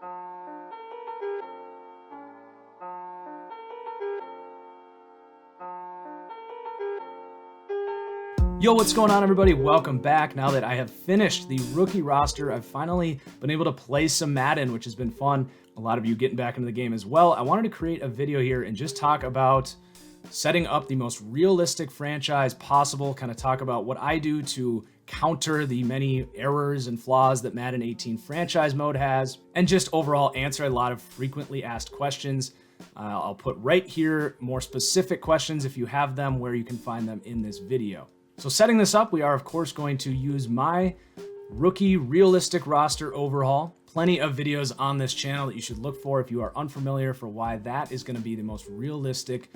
Yo, what's going on, everybody? Welcome back. Now that I have finished the rookie roster, I've finally been able to play some Madden, which has been fun. A lot of you getting back into the game as well. I wanted to create a video here and just talk about setting up the most realistic franchise possible, kind of talk about what I do to counter the many errors and flaws that Madden 18 franchise mode has, and just overall answer a lot of frequently asked questions. I'll put right here more specific questions if you have them, where you can find them in this video. So setting this up, we are of course going to use my rookie realistic roster overhaul. Plenty of videos on this channel that you should look for if you are unfamiliar for why that is going to be the most realistic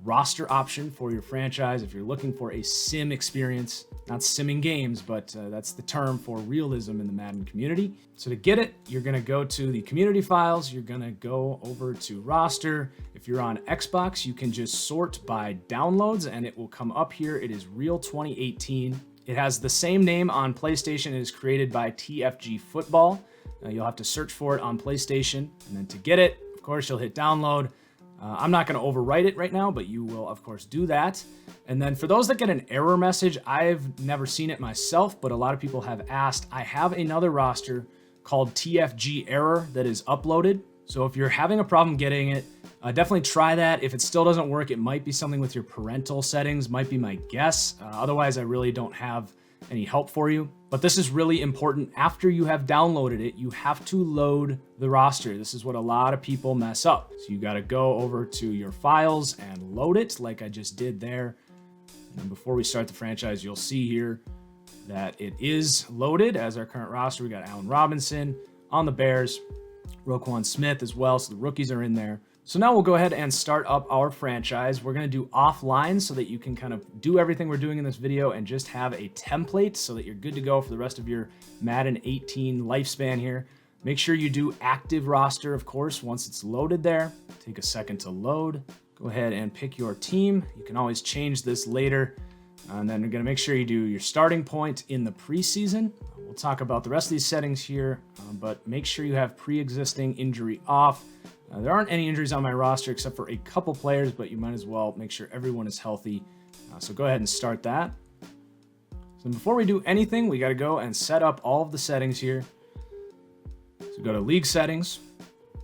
roster option for your franchise. If you're looking for a sim experience, not simming games, but that's the term for realism in the Madden community. So to get it, you're going to go to the community files. You're going to go over to roster. If you're on Xbox, you can just sort by downloads and it will come up here. It is Real 2018. It has the same name on PlayStation. It is created by TFG Football. You'll have to search for it on PlayStation. And then to get it, of course, you'll hit download. I'm not going to overwrite it right now, but you will, of course, do that. And then for those that get an error message, I've never seen it myself, but a lot of people have asked. I have another roster called TFG Error that is uploaded. So if you're having a problem getting it, definitely try that. If it still doesn't work, it might be something with your parental settings, might be my guess. Otherwise, I really don't have any help for you. But this is really important. After you have downloaded it, you have to load the roster. This is what a lot of people mess up. So you got to go over to your files and load it like I just did there. And before we start the franchise, you'll see here that it is loaded as our current roster. We got Allen Robinson on the Bears, Roquan Smith as well. So the rookies are in there. So now we'll go ahead and start up our franchise. We're going to do offline so that you can kind of do everything we're doing in this video and just have a template so that you're good to go for the rest of your Madden 18 lifespan here. Make sure you do active roster, of course, once it's loaded there. Take a second to load. Go ahead and pick your team. You can always change this later. And then you're going to make sure you do your starting point in the preseason. We'll talk about the rest of these settings here, but make sure you have pre-existing injury off. There aren't any injuries on my roster except for a couple players, but you might as well make sure everyone is healthy. So go ahead and start that. So before we do anything, we got to go and set up all of the settings here. So go to League Settings.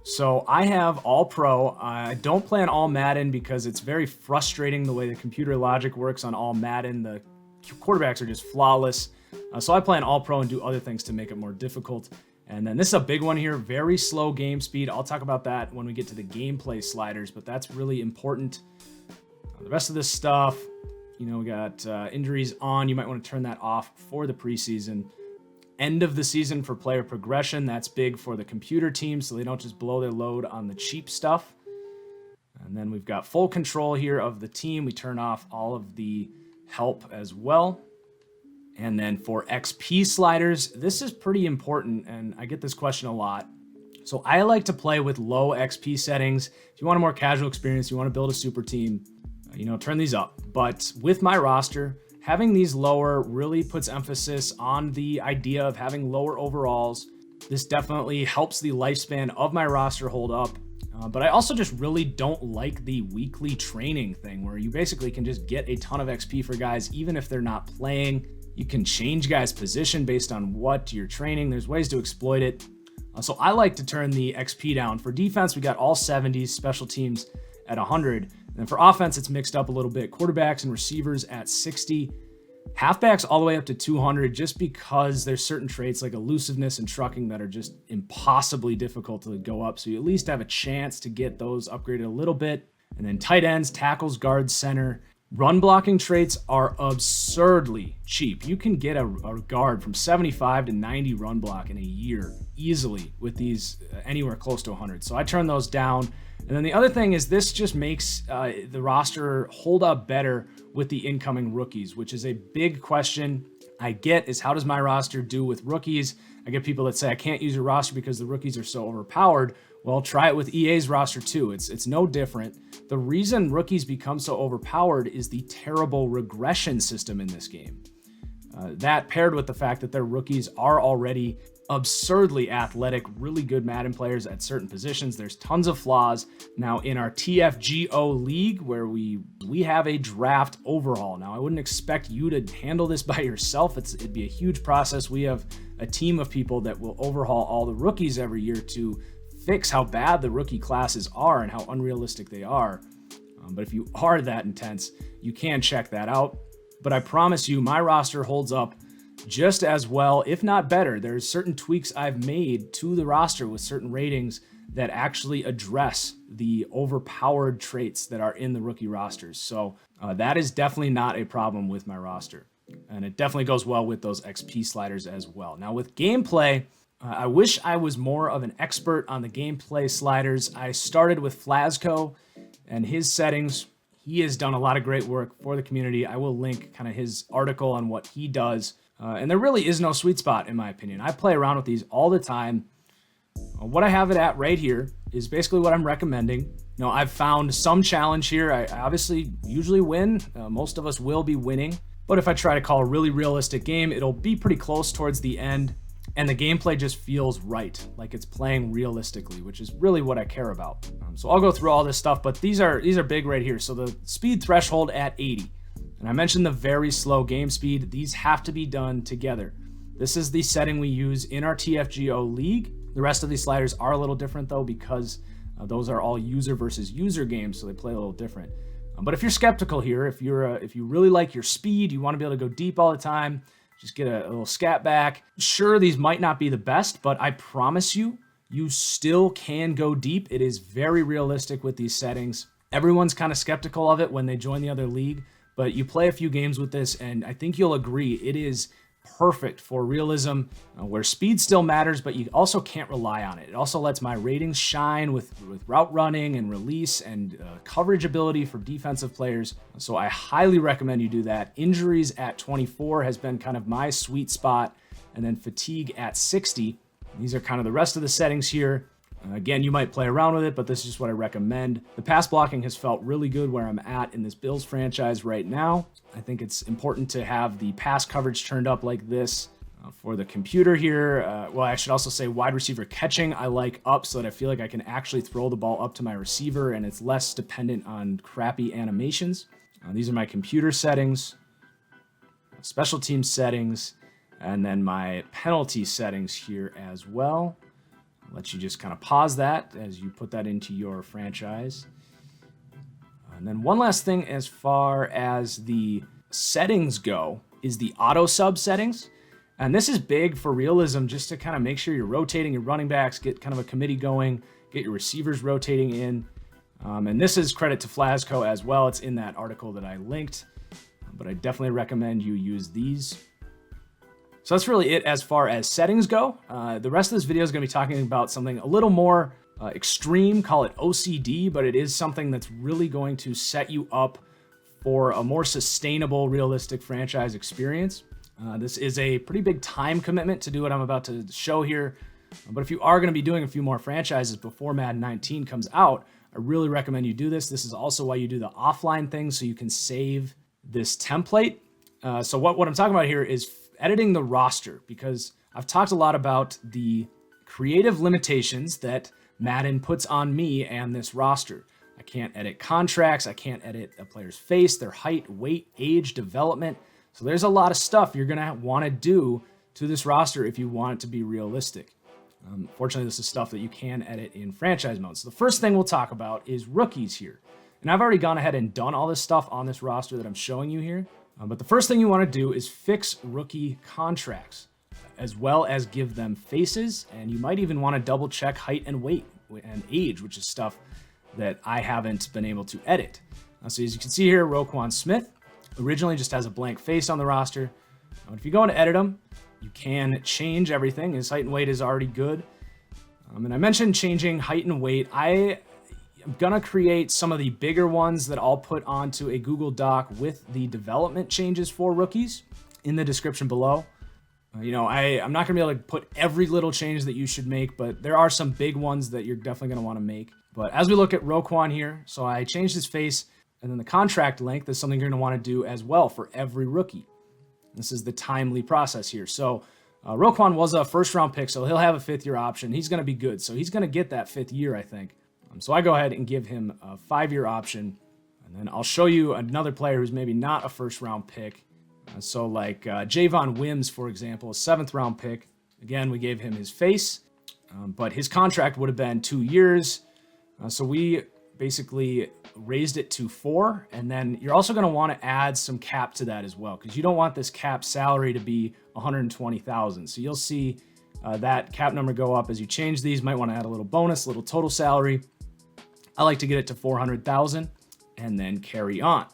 So I have All Pro. I don't play on All Madden because it's very frustrating the way the computer logic works on All Madden. The quarterbacks are just flawless. So I play on All Pro and do other things to make it more difficult. And then this is a big one here, very slow game speed. I'll talk about that when we get to the gameplay sliders, but that's really important. The rest of this stuff, you know, we got injuries on. You might want to turn that off for the preseason. End of the season for player progression. That's big for the computer team, so they don't just blow their load on the cheap stuff. And then we've got full control here of the team. We turn off all of the help as well. And then for XP sliders, this is pretty important, and I get this question a lot. So I like to play with low XP settings. If you want a more casual experience, you want to build a super team, you know, turn these up. But with my roster, having these lower really puts emphasis on the idea of having lower overalls. This definitely helps the lifespan of my roster hold up. But I also just really don't like the weekly training thing where you basically can just get a ton of XP for guys even if they're not playing. You can change guys' position based on what you're training. There's ways to exploit it. So I like to turn the XP down. For defense, we got all 70s, special teams at 100. And for offense, it's mixed up a little bit. Quarterbacks and receivers at 60. Halfbacks all the way up to 200 just because there's certain traits like elusiveness and trucking that are just impossibly difficult to go up. So you at least have a chance to get those upgraded a little bit. And then tight ends, tackles, guards, center. Run blocking traits are absurdly cheap. You can get a guard from 75 to 90 run block in a year easily with these anywhere close to 100. So I turn those down. And then the other thing is this just makes the roster hold up better with the incoming rookies, which is a big question I get is how does my roster do with rookies? I get people that say I can't use your roster because the rookies are so overpowered. Well, try it with EA's roster too. It's no different. The reason rookies become so overpowered is the terrible regression system in this game. That paired with the fact that their rookies are already absurdly athletic, really good Madden players at certain positions. There's tons of flaws. Now in our TFGO league, where we have a draft overhaul. Now I wouldn't expect you to handle this by yourself. It'd be a huge process. We have a team of people that will overhaul all the rookies every year to fix how bad the rookie classes are and how unrealistic they are. But if you are that intense, you can check that out. But I promise you, my roster holds up just as well, if not better. There's certain tweaks I've made to the roster with certain ratings that actually address the overpowered traits that are in the rookie rosters. So that is definitely not a problem with my roster. And it definitely goes well with those XP sliders as well. Now with gameplay, I wish I was more of an expert on the gameplay sliders. I started with Flako and his settings. He has done a lot of great work for the community. I will link kind of his article on what he does. And there really is no sweet spot, in my opinion. I play around with these all the time. What I have it at right here is basically what I'm recommending. You know, I've found some challenge here. I obviously usually win. Most of us will be winning. But if I try to call a really realistic game, it'll be pretty close towards the end. And the gameplay just feels right, like it's playing realistically, which is really what I care about. So I'll go through all this stuff, but these are big right here. So the speed threshold at 80. And I mentioned the very slow game speed. These have to be done together. This is the setting we use in our TFGO league. The rest of these sliders are a little different though, because those are all user versus user games, so they play a little different. But if you're skeptical here, if you really like your speed, you want to be able to go deep all the time, just get a little scat back. Sure, these might not be the best, but I promise you, you still can go deep. It is very realistic with these settings. Everyone's kind of skeptical of it when they join the other league, but you play a few games with this, and I think you'll agree it is perfect for realism, where speed still matters, but you also can't rely on it. It also lets my ratings shine with route running and release and coverage ability for defensive players. So I highly recommend you do that. Injuries at 24 has been kind of my sweet spot, and then fatigue at 60. These are kind of the rest of the settings here. Again, you might play around with it, but this is just what I recommend. The pass blocking has felt really good where I'm at in this Bills franchise right now. I think it's important to have the pass coverage turned up like this for the computer here. Well, I should also say wide receiver catching I like up so that I feel like I can actually throw the ball up to my receiver and it's less dependent on crappy animations. These are my computer settings, special team settings, and then my penalty settings here as well. I'll let you just kind of pause that as you put that into your franchise. And then one last thing as far as the settings go is the auto sub settings. And this is big for realism, just to kind of make sure you're rotating your running backs, get kind of a committee going, get your receivers rotating in. And this is credit to Flako as well. It's in that article that I linked, but I definitely recommend you use these. So that's really it as far as settings go. The rest of this video is going to be talking about something a little more extreme, call it OCD, but it is something that's really going to set you up for a more sustainable, realistic franchise experience. This is a pretty big time commitment to do what I'm about to show here. But if you are going to be doing a few more franchises before Madden 19 comes out, I really recommend you do this. This is also why you do the offline thing, so you can save this template. So what I'm talking about here is editing the roster, because I've talked a lot about the creative limitations that Madden puts on me and this roster. I can't edit contracts. I can't edit a player's face, their height, weight, age, development. So there's a lot of stuff you're going to want to do to this roster if you want it to be realistic. Fortunately, this is stuff that you can edit in franchise mode. So the first thing we'll talk about is rookies here. And I've already gone ahead and done all this stuff on this roster that I'm showing you here. But the first thing you want to do is fix rookie contracts, as well as give them faces. And you might even want to double check height and weight and age, which is stuff that I haven't been able to edit. So as you can see here, Roquan Smith originally just has a blank face on the roster. But if you go into edit him, you can change everything. His height and weight is already good. And I mentioned changing height and weight. I'm gonna create some of the bigger ones that I'll put onto a Google Doc with the development changes for rookies in the description below. I'm not gonna be able to put every little change that you should make, but there are some big ones that you're definitely gonna wanna make. But as we look at Roquan here, so I changed his face, and then the contract length is something you're gonna wanna do as well for every rookie. This is the timely process here. So Roquan was a first-round pick, so he'll have a fifth-year option. He's going to be good, so he's going to get that fifth year, I think. So I go ahead and give him a 5-year option, and then I'll show you another player who's maybe not a first-round pick. So like Javon Wims, for example, a 7th-round pick. Again, we gave him his face, but his contract would have been 2 years. So we basically raised it to 4, and then you're also going to want to add some cap to that as well, because you don't want this cap salary to be $120,000. So you'll see that cap number go up as you change these. Might want to add a little bonus, a little total salary. I like to get it to $400,000 and then carry on.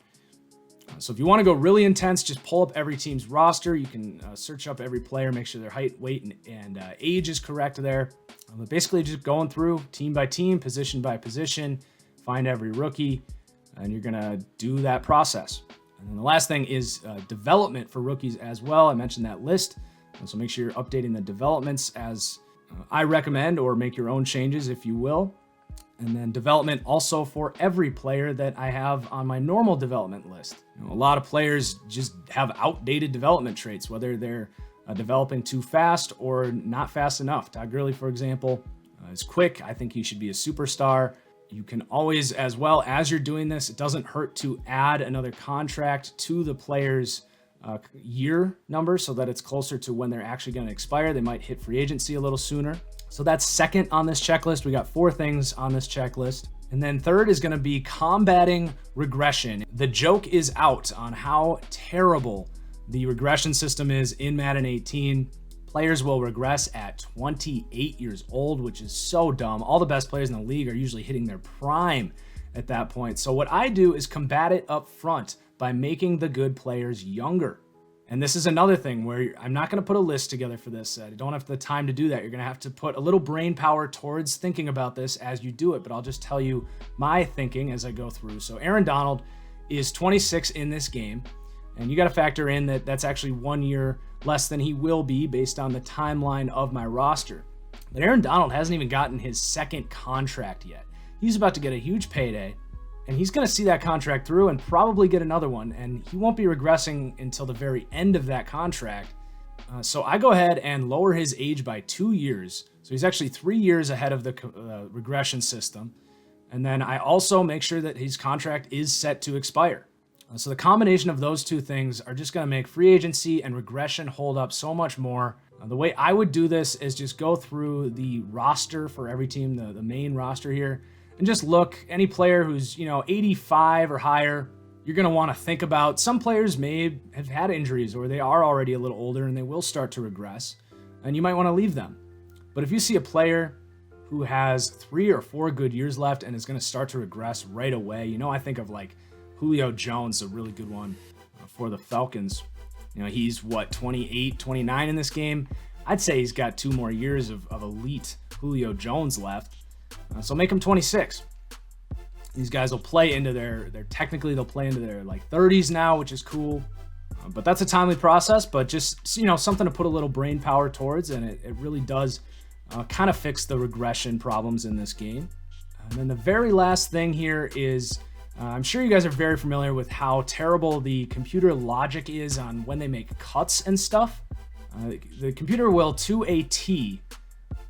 So if you want to go really intense, just pull up every team's roster. You can search up every player, make sure their height, weight, and age is correct there. But basically just going through team by team, position by position, find every rookie, and you're going to do that process. And then the last thing is development for rookies as well. I mentioned that list. So make sure you're updating the developments as I recommend, or make your own changes if you will. And then development also for every player that I have on my normal development list. A lot of players just have outdated development traits, whether they're developing too fast or not fast enough. Todd Gurley, for example, is quick. I think he should be a superstar. You can always, as well as you're doing this, it doesn't hurt to add another contract to the player's year number so that it's closer to when they're actually going to expire. They might hit free agency a little sooner. So that's second on this checklist. We got 4 things on this checklist. And then third is going to be combating regression. The joke is out on how terrible the regression system is in Madden 18. Players will regress at 28 years old, which is so dumb. All the best players in the league are usually hitting their prime at that point. So what I do is combat it up front by making the good players younger. And this is another thing where I'm not going to put a list together for this. I don't have the time to do that. You're going to have to put a little brain power towards thinking about this as you do it, but I'll just tell you my thinking as I go through. So Aaron Donald is 26 in this game, and you got to factor in that that's actually 1 year less than he will be based on the timeline of my roster. But Aaron Donald hasn't even gotten his second contract yet. He's about to get a huge payday, and he's going to see that contract through and probably get another one, and he won't be regressing until the very end of that contract. So I go ahead and lower his age by 2 years. So he's actually 3 years ahead of the regression system. And then I also make sure that his contract is set to expire. So the combination of those two things are just going to make free agency and regression hold up so much more. The way I would do this is just go through the roster for every team, the main roster here, and just look, any player who's, 85 or higher, you're going to want to think about. Some players may have had injuries, or they are already a little older and they will start to regress, and you might want to leave them. But if you see a player who has 3 or 4 good years left and is going to start to regress right away, I think of like Julio Jones, a really good one for the Falcons. He's 28, 29 in this game. I'd say he's got 2 more years of elite Julio Jones left. So make him 26. These guys will play into they'll play into their like 30s now, which is cool. But that's a timely process, but just, something to put a little brain power towards, and it really does kind of fix the regression problems in this game. And then the very last thing here is, I'm sure you guys are very familiar with how terrible the computer logic is on when they make cuts and stuff. The computer will, to a T,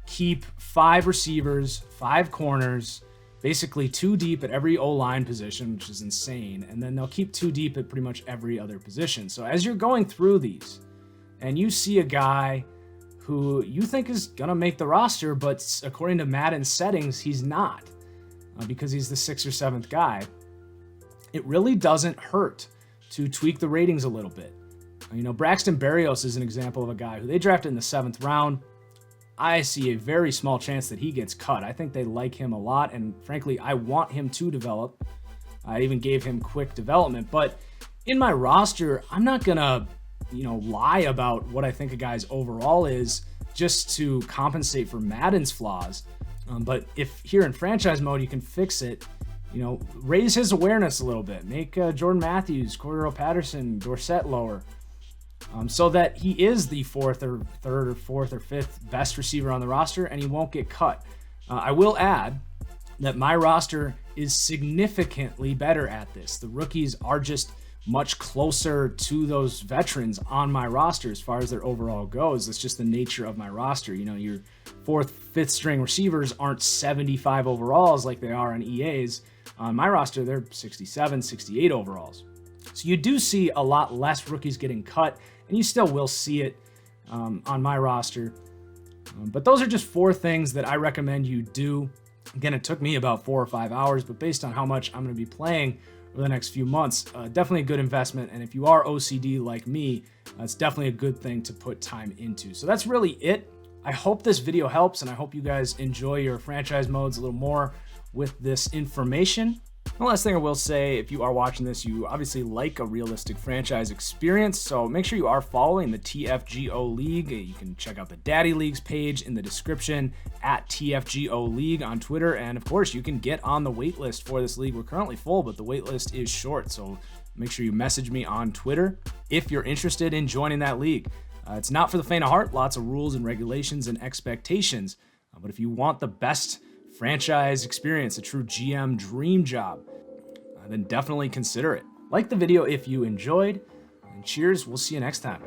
keep 5 receivers, 5 corners, basically 2 deep at every O-line position, which is insane. And then they'll keep 2 deep at pretty much every other position. So as you're going through these and you see a guy who you think is going to make the roster, but according to Madden settings, he's not because he's the 6th or 7th guy, it really doesn't hurt to tweak the ratings a little bit. Braxton Berrios is an example of a guy who they drafted in the 7th round. I see a very small chance that he gets cut. I think they like him a lot, and frankly, I want him to develop. I even gave him quick development, but in my roster, I'm not gonna, lie about what I think a guy's overall is just to compensate for Madden's flaws. But if here in franchise mode, you can fix it, raise his awareness a little bit, make Jordan Matthews, Cordero Patterson, Dorsett lower. So that he is the 4th or 3rd or 4th or 5th best receiver on the roster, and he won't get cut. I will add that my roster is significantly better at this. The rookies are just much closer to those veterans on my roster as far as their overall goes. That's just the nature of my roster. You know, your fourth, fifth string receivers aren't 75 overalls like they are on EA's. On my roster, they're 67, 68 overalls. So you do see a lot less rookies getting cut, and you still will see it on my roster. But those are just 4 things that I recommend you do. Again, it took me about 4 or 5 hours, but based on how much I'm going to be playing over the next few months, definitely a good investment. And if you are OCD like me, it's definitely a good thing to put time into. So that's really it. I hope this video helps, and I hope you guys enjoy your franchise modes a little more with this information. The last thing I will say, if you are watching this, you obviously like a realistic franchise experience, so make sure you are following the TFGO League. You can check out the Daddy Leagues page in the description at TFGO League on Twitter, and of course, you can get on the wait list for this league. We're currently full, but the wait list is short, so make sure you message me on Twitter if you're interested in joining that league. It's not for the faint of heart, lots of rules and regulations and expectations, but if you want the best franchise experience, a true GM dream job, then definitely consider it. Like the video if you enjoyed, and cheers, we'll see you next time.